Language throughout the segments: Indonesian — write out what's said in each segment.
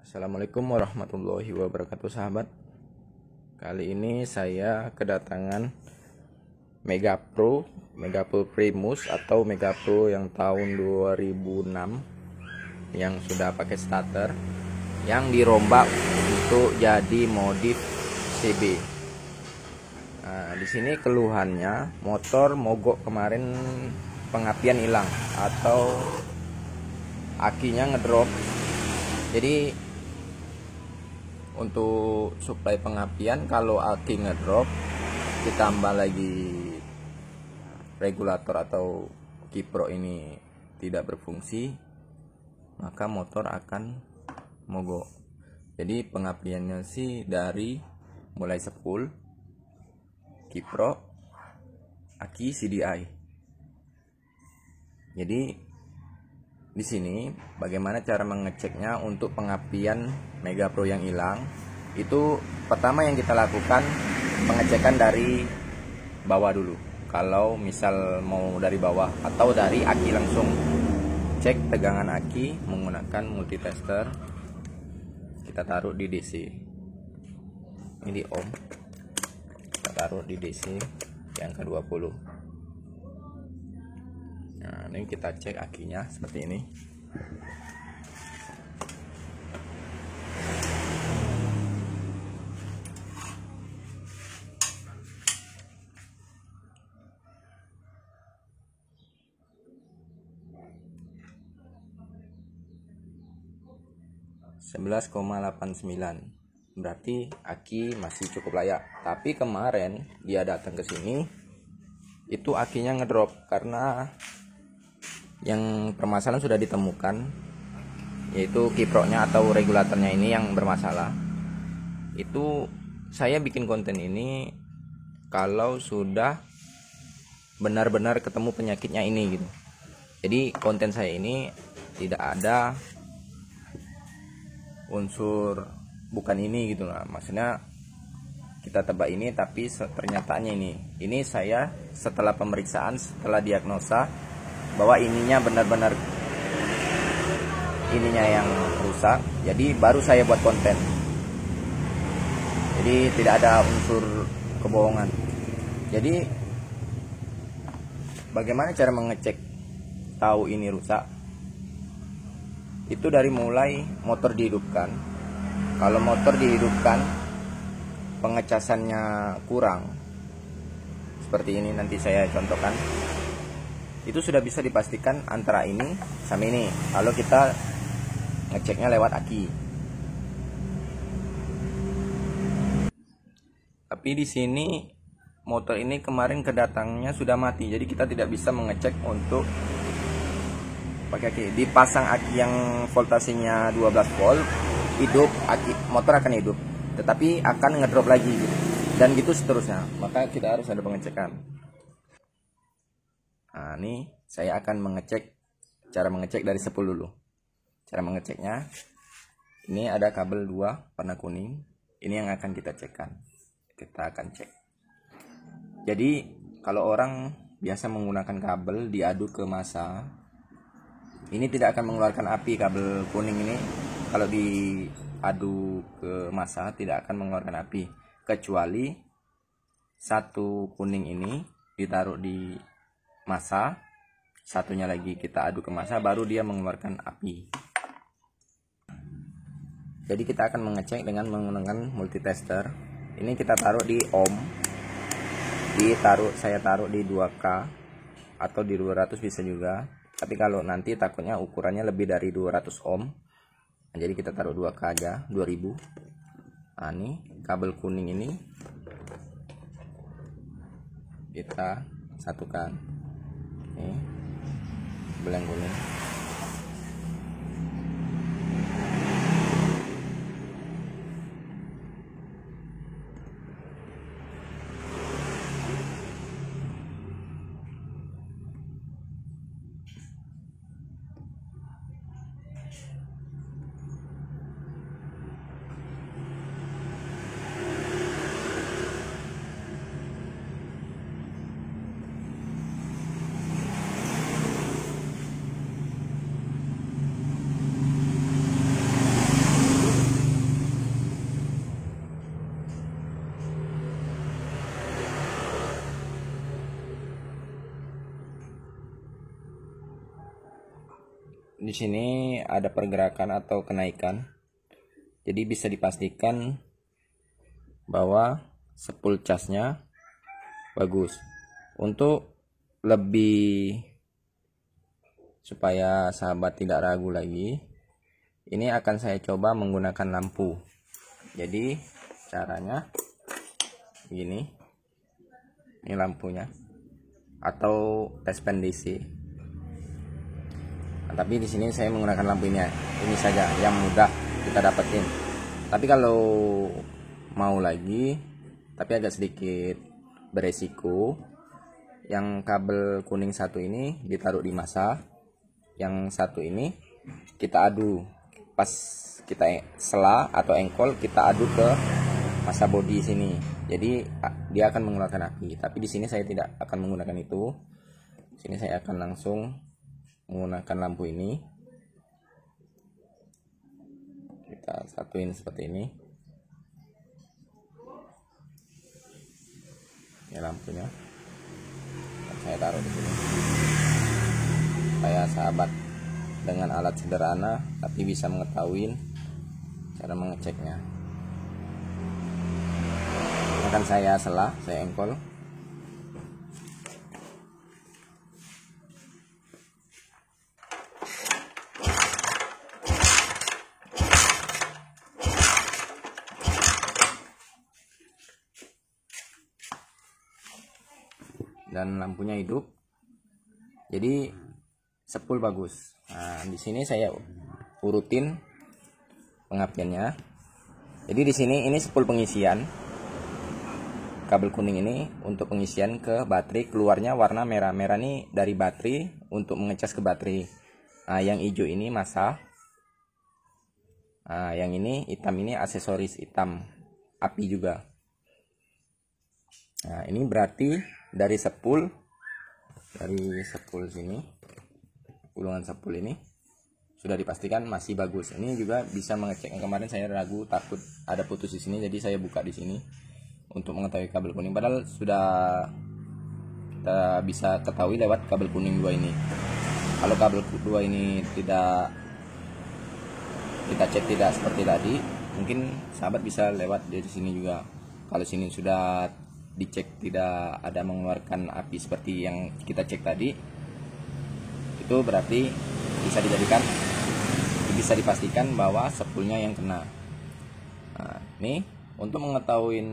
Assalamualaikum warahmatullahi wabarakatuh, sahabat. Kali ini saya kedatangan Mega Pro Primus atau Mega Pro yang tahun 2006 yang sudah pakai starter, yang dirombak untuk jadi modif CB. Nah, di sini keluhannya motor mogok kemarin, pengapian hilang atau akinya ngedrop. Jadi untuk suplai pengapian, kalau aki ngedrop ditambah lagi regulator atau kiprok ini tidak berfungsi, maka motor akan mogok. Jadi pengapiannya sih dari mulai sepul, kiprok, aki, CDI. Jadi di sini bagaimana cara mengeceknya untuk pengapian Mega Pro yang hilang. Itu pertama yang kita lakukan pengecekan dari bawah dulu. Kalau misal mau dari bawah atau dari aki langsung, cek tegangan aki menggunakan multitester. Kita taruh di DC, ini di ohm, kita taruh di DC yang ke-20. Nah, ini kita cek akinya seperti ini. ,89, berarti aki masih cukup layak. Tapi kemarin dia datang ke sini, itu akinya ngedrop karena yang permasalahan sudah ditemukan, yaitu kiproknya atau regulatornya ini yang bermasalah. Itu saya bikin konten ini kalau sudah benar-benar ketemu penyakitnya ini gitu. Jadi konten saya ini tidak ada unsur bukan ini gitu lah. Maksudnya kita tebak ini tapi ternyataannya ini saya setelah pemeriksaan, setelah diagnosa bahwa ininya benar-benar ininya yang rusak, jadi baru saya buat konten. Jadi tidak ada unsur kebohongan. Jadi bagaimana cara mengecek tahu ini rusak? Itu dari mulai motor dihidupkan. Kalau motor dihidupkan pengecasannya kurang, seperti ini nanti saya contohkan, itu sudah bisa dipastikan antara ini sama ini kalau kita ngeceknya lewat aki. Tapi di sini motor ini kemarin kedatangnya sudah mati, jadi kita tidak bisa mengecek untuk pakai aki. Dipasang aki yang voltasenya 12 volt, hidup, aki motor akan hidup, tetapi akan ngedrop lagi gitu. Dan gitu seterusnya. Maka kita harus ada pengecekan. Nah, ini saya akan mengecek, cara mengecek dari sepul dulu. Cara mengeceknya, ini ada kabel 2 warna kuning, ini yang akan kita cekkan. Kita akan cek. Jadi kalau orang biasa menggunakan kabel diadu ke massa, ini tidak akan mengeluarkan api. Kabel kuning ini kalau diadu ke massa tidak akan mengeluarkan api, kecuali satu kuning ini ditaruh di massa, satunya lagi kita adu ke massa, baru dia mengeluarkan api. Jadi kita akan mengecek dengan menggunakan multitester. Ini kita taruh di ohm, saya taruh di 2K atau di 200 bisa juga. Tapi kalau nanti takutnya ukurannya lebih dari 200 ohm, jadi kita taruh 2K aja, 2000. Nah, ini kabel kuning ini kita satukan. Ini kabel yang kuning. di sini ada pergerakan atau kenaikan. Jadi bisa dipastikan bahwa spool casnya bagus. Untuk lebih supaya sahabat tidak ragu lagi, ini akan saya coba menggunakan lampu. Jadi caranya begini. Ini lampunya atau tes pen DC. Nah, tapi di sini saya menggunakan lampu ini saja yang mudah kita dapetin. Tapi kalau mau lagi, tapi agak sedikit beresiko, yang kabel kuning satu ini ditaruh di masa, yang satu ini kita adu pas kita sela atau engkol, kita adu ke masa bodi sini. Jadi dia akan mengeluarkan api. Tapi di sini saya tidak akan menggunakan itu. Di sini saya akan langsung menggunakan lampu ini. Kita satuin seperti ini. Ini lampunya. Dan saya taruh di sini. Supaya sahabat dengan alat sederhana tapi bisa mengetahui cara mengeceknya. Akan saya sela, saya engkol. Dan lampunya hidup. Jadi spool bagus. Nah, di sini saya urutin pengapiannya. Jadi di sini ini spool pengisian. Kabel kuning ini untuk pengisian ke baterai, keluarnya warna merah. Merah ini dari baterai untuk mengecas ke baterai. Nah, yang hijau ini masa. Nah, yang ini hitam ini aksesoris hitam api juga. Nah, ini berarti dari spool sini, gulungan spool ini sudah dipastikan masih bagus. Ini juga bisa mengecek. Yang kemarin saya ragu, takut ada putus di sini, jadi saya buka di sini untuk mengetahui kabel kuning. Padahal sudah kita bisa ketahui lewat kabel kuning 2 ini. Kalau kabel 2 ini tidak kita cek tidak seperti tadi, mungkin sahabat bisa lewat dari sini juga. Kalau sini sudah dicek tidak ada mengeluarkan api seperti yang kita cek tadi, itu berarti bisa dipastikan bahwa spoolnya yang kena. Nah, ini untuk mengetahui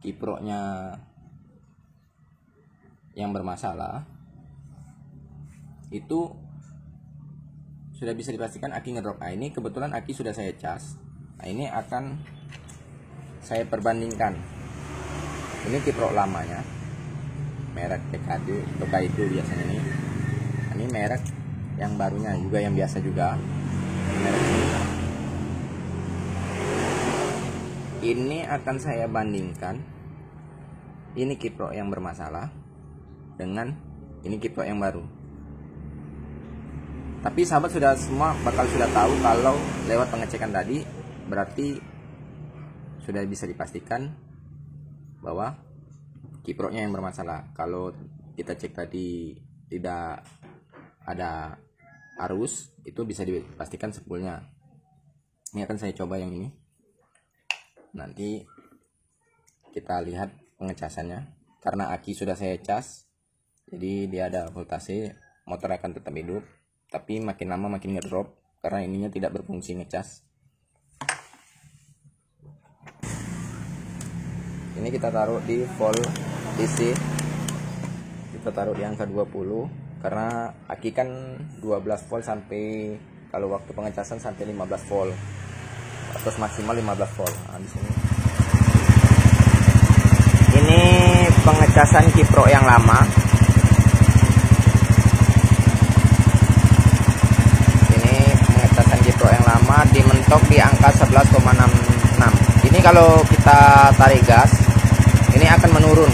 kiproknya yang bermasalah, itu sudah bisa dipastikan aki ngedrop. Nah, ini kebetulan aki sudah saya cas. Nah, ini akan saya perbandingkan. Ini kiprok lamanya, merek TKD itu biasanya nih. Nah, ini merek yang barunya juga, yang biasa juga. Merek ini akan saya bandingkan. Ini kiprok yang bermasalah dengan ini kiprok yang baru. Tapi sahabat sudah tahu kalau lewat pengecekan tadi, berarti sudah bisa dipastikan bahwa kiproknya yang bermasalah. Kalau kita cek tadi tidak ada arus, itu bisa dipastikan spoolnya. Ini akan saya coba yang ini. Nanti kita lihat pengecasannya. Karena aki sudah saya cas, jadi dia ada voltase, motor akan tetap hidup. Tapi makin lama makin ngedrop karena ininya tidak berfungsi ngecas. Ini kita taruh di volt DC. Kita taruh di angka 20 karena aki kan 12 volt sampai, kalau waktu pengecasan sampai 15 volt. Terus maksimal 15 volt. Nah, di sini. Ini pengecasan kiprok yang lama. Ini pengecasan kiprok yang lama dimentok di angka 11,66. Ini kalau kita tarik gas, ini akan menurun.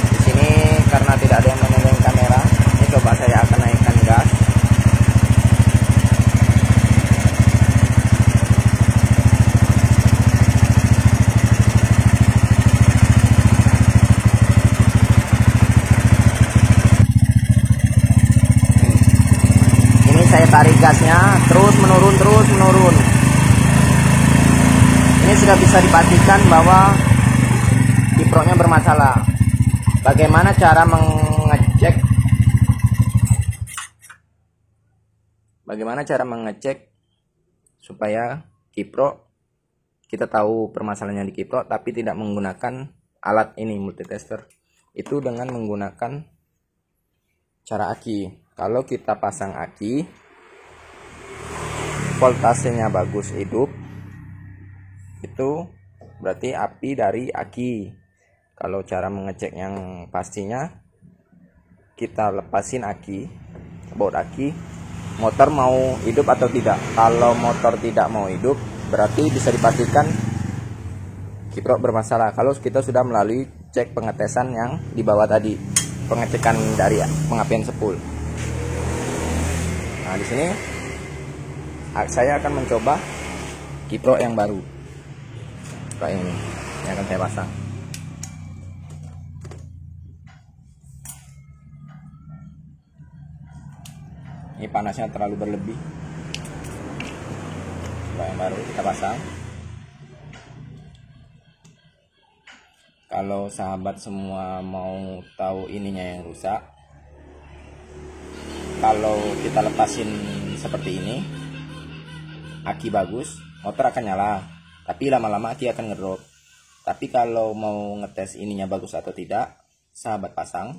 Di sini karena tidak ada yang menunjukkan kamera, ini coba saya akan naikkan gas. tarik gasnya, terus menurun. Ini sudah bisa dipastikan bahwa kiproknya bermasalah. Bagaimana cara mengecek supaya kiprok, kita tahu permasalahannya di kiprok tapi tidak menggunakan alat ini multitester, itu dengan menggunakan cara aki. Kalau kita pasang aki, voltasenya bagus, hidup, itu berarti api dari aki. Kalau cara mengecek yang pastinya, kita lepasin aki, baut aki, motor mau hidup atau tidak. Kalau motor tidak mau hidup, berarti bisa dipastikan kiprok bermasalah. Kalau kita sudah melalui cek pengetesan yang di bawah tadi, pengecekan dari pengapian sepul. Nah, di sini saya akan mencoba kiprok yang baru, kayak ini yang akan saya pasang. Ini panasnya terlalu berlebih. Kiprok yang baru kita pasang. Kalau sahabat semua mau tahu ininya yang rusak, kalau kita lepasin seperti ini, aki bagus, motor akan nyala, tapi lama-lama aki akan ngedrop. Tapi kalau mau ngetes ininya bagus atau tidak, sahabat pasang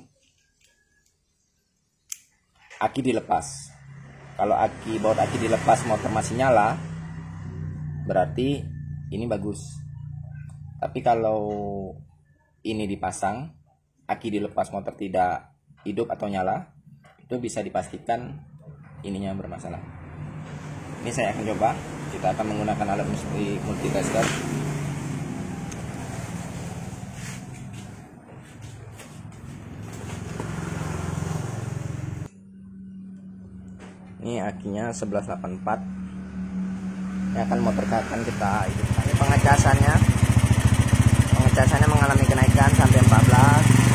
aki dilepas. Kalau baut aki dilepas, motor masih nyala, berarti ini bagus. Tapi kalau ini dipasang, aki dilepas, motor tidak hidup atau nyala, itu bisa dipastikan ininya bermasalah. Ini saya akan coba. Kita akan menggunakan alat multitester. Ini akinya 1184. Ini akan motor akan kita hidupkan. Ini pengecasannya mengalami kenaikan sampai 14.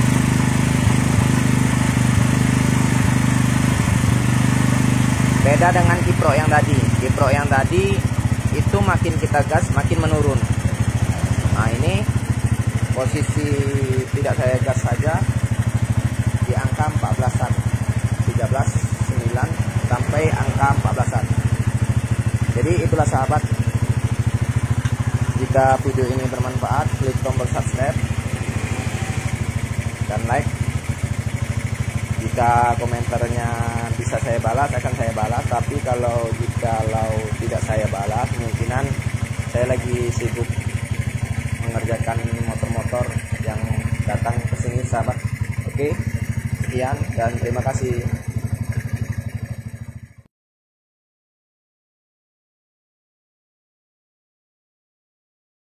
Beda dengan kiprok yang tadi. Kiprok yang tadi itu makin kita gas makin menurun. Nah, ini posisi tidak saya gas saja di angka 14-an, 13, 9 sampai angka 14-an. Jadi itulah sahabat, jika video ini bermanfaat, klik tombol subscribe dan like. Jika komentarnya bisa saya balas, akan saya balas. Tapi kalau tidak saya balas, kemungkinan saya lagi sibuk mengerjakan motor-motor yang datang ke sini sahabat. Oke, sekian dan terima kasih.